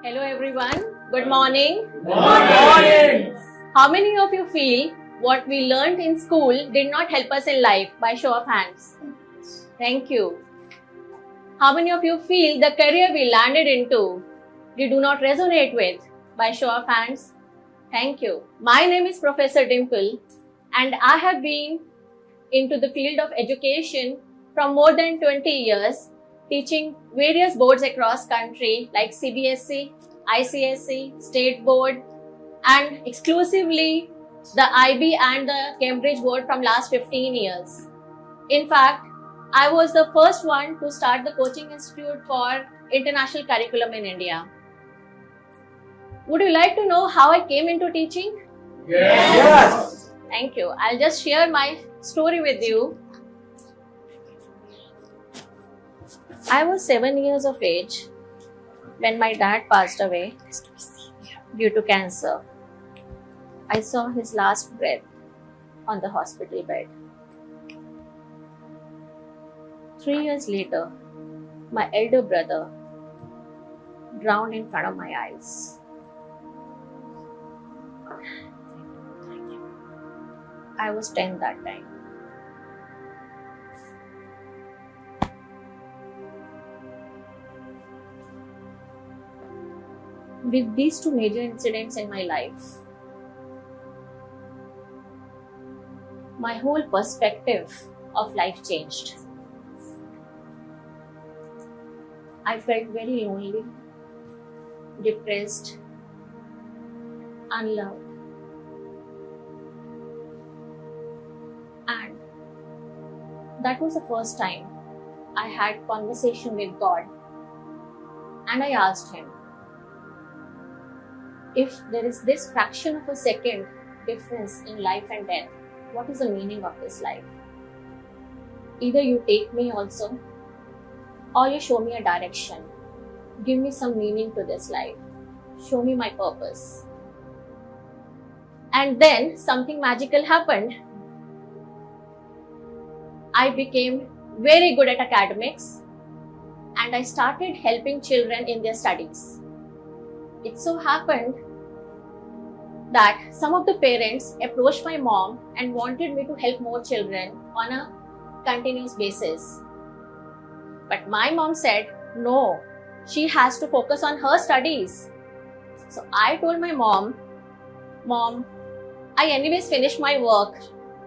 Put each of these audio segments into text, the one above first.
Hello everyone. Good morning. Good morning. How many of you feel what we learned in school did not help us in life? By show of hands. Thank you. How many of you feel the career we landed into we do not resonate with? By show of hands. Thank you. My name is Professor Dimple and I have been into the field of education from more than 20 years, teaching various boards across country like CBSE, ICSE, State Board, and exclusively the IB and the Cambridge Board from last 15 years. In fact, I was the first one to start the coaching institute for international curriculum in India. Would you like to know how I came into teaching? Yes. Thank you. I'll just share my story with you. I was 7 years of age when my dad passed away due to cancer. I saw his last breath on the hospital bed. 3 years later, my elder brother drowned in front of my eyes. I was 10 that time. With these two major incidents in my life, my whole perspective of life changed. I felt very lonely, depressed, unloved. And that was the first time I had conversation with God. And I asked Him, if there is this fraction of a second difference in life and death, what is the meaning of this life? Either you take me also, or you show me a direction. Give me some meaning to this life. Show me my purpose. And then something magical happened. I became very good at academics and I started helping children in their studies. It so happened that some of the parents approached my mom and wanted me to help more children on a continuous basis. But my mom said, no, she has to focus on her studies. So I told my mom, I anyways finished my work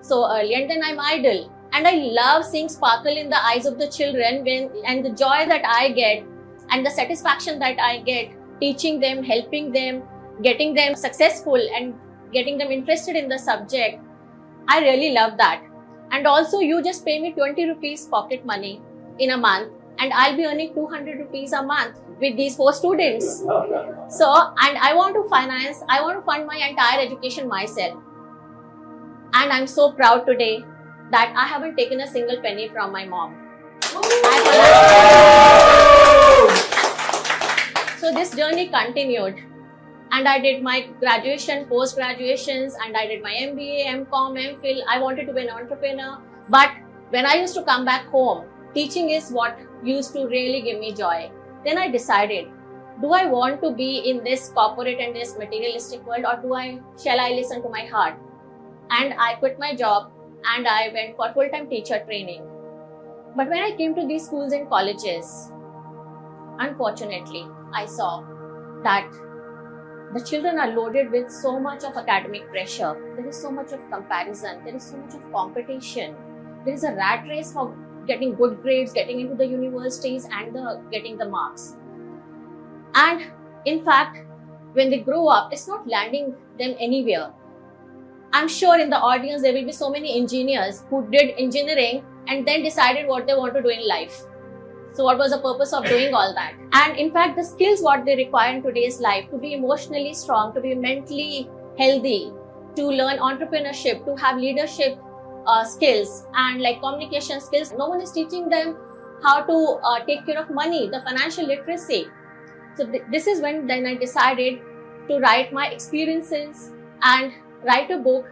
so early and then I'm idle. And I love seeing sparkle in the eyes of the children and the joy that I get and the satisfaction that I get teaching them, helping them, getting them successful and getting them interested in the subject. I really love that. And also you just pay me 20 rupees pocket money in a month and I'll be earning 200 rupees a month with these 4 students. So, and I want to fund my entire education myself. And I'm so proud today that I haven't taken a single penny from my mom. So this journey continued and I did my graduation, post-graduations and I did my MBA, MCom, MPhil. I wanted to be an entrepreneur. But when I used to come back home, teaching is what used to really give me joy. Then I decided, do I want to be in this corporate and this materialistic world or shall I listen to my heart? And I quit my job and I went for full-time teacher training. But when I came to these schools and colleges, unfortunately, I saw that the children are loaded with so much of academic pressure. There is so much of comparison. There is so much of competition. There is a rat race for getting good grades, getting into the universities and getting the marks. And in fact, when they grow up, it's not landing them anywhere. I'm sure in the audience, there will be so many engineers who did engineering and then decided what they want to do in life. So what was the purpose of doing all that? And in fact, the skills what they require in today's life, to be emotionally strong, to be mentally healthy, to learn entrepreneurship, to have leadership skills and like communication skills. No one is teaching them how to take care of money, the financial literacy. So this is when then I decided to write my experiences and write a book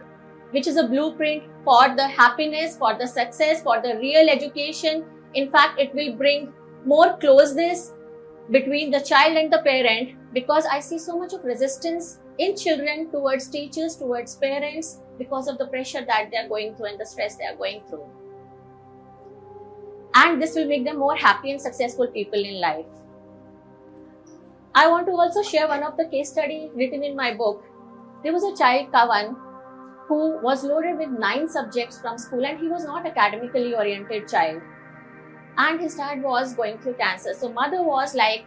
which is a blueprint for the happiness, for the success, for the real education. In fact, it will bring more closeness between the child and the parent because I see so much of resistance in children towards teachers, towards parents, because of the pressure that they are going through and the stress they are going through. And this will make them more happy and successful people in life. I want to also share one of the case study written in my book. There was a child, Kavan, who was loaded with 9 subjects from school, and he was not academically oriented child. And his dad was going through cancer. So mother was like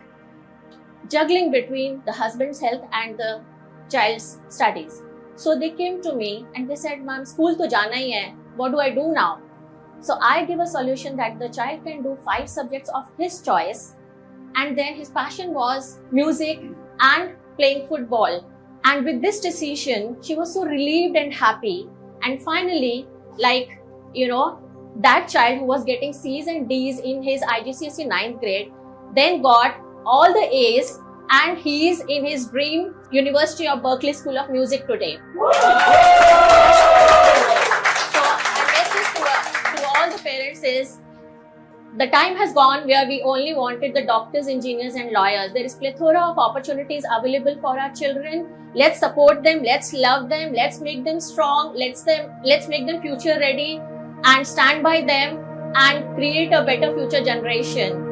juggling between the husband's health and the child's studies. So they came to me and they said, "Ma'am, school to jana hi hai. What do I do now?" So I give a solution that the child can do 5 subjects of his choice, and then his passion was music and playing football. And with this decision, she was so relieved and happy. And finally, that child who was getting C's and D's in his IGCSE 9th grade, then got all the A's, and he is in his dream University of Berkeley School of Music today. So my message to all the parents is, the time has gone where we only wanted the doctors, engineers and lawyers. There is plethora of opportunities available for our children. Let's support them, let's love them, let's make them strong, let's make them future ready and stand by them and create a better future generation.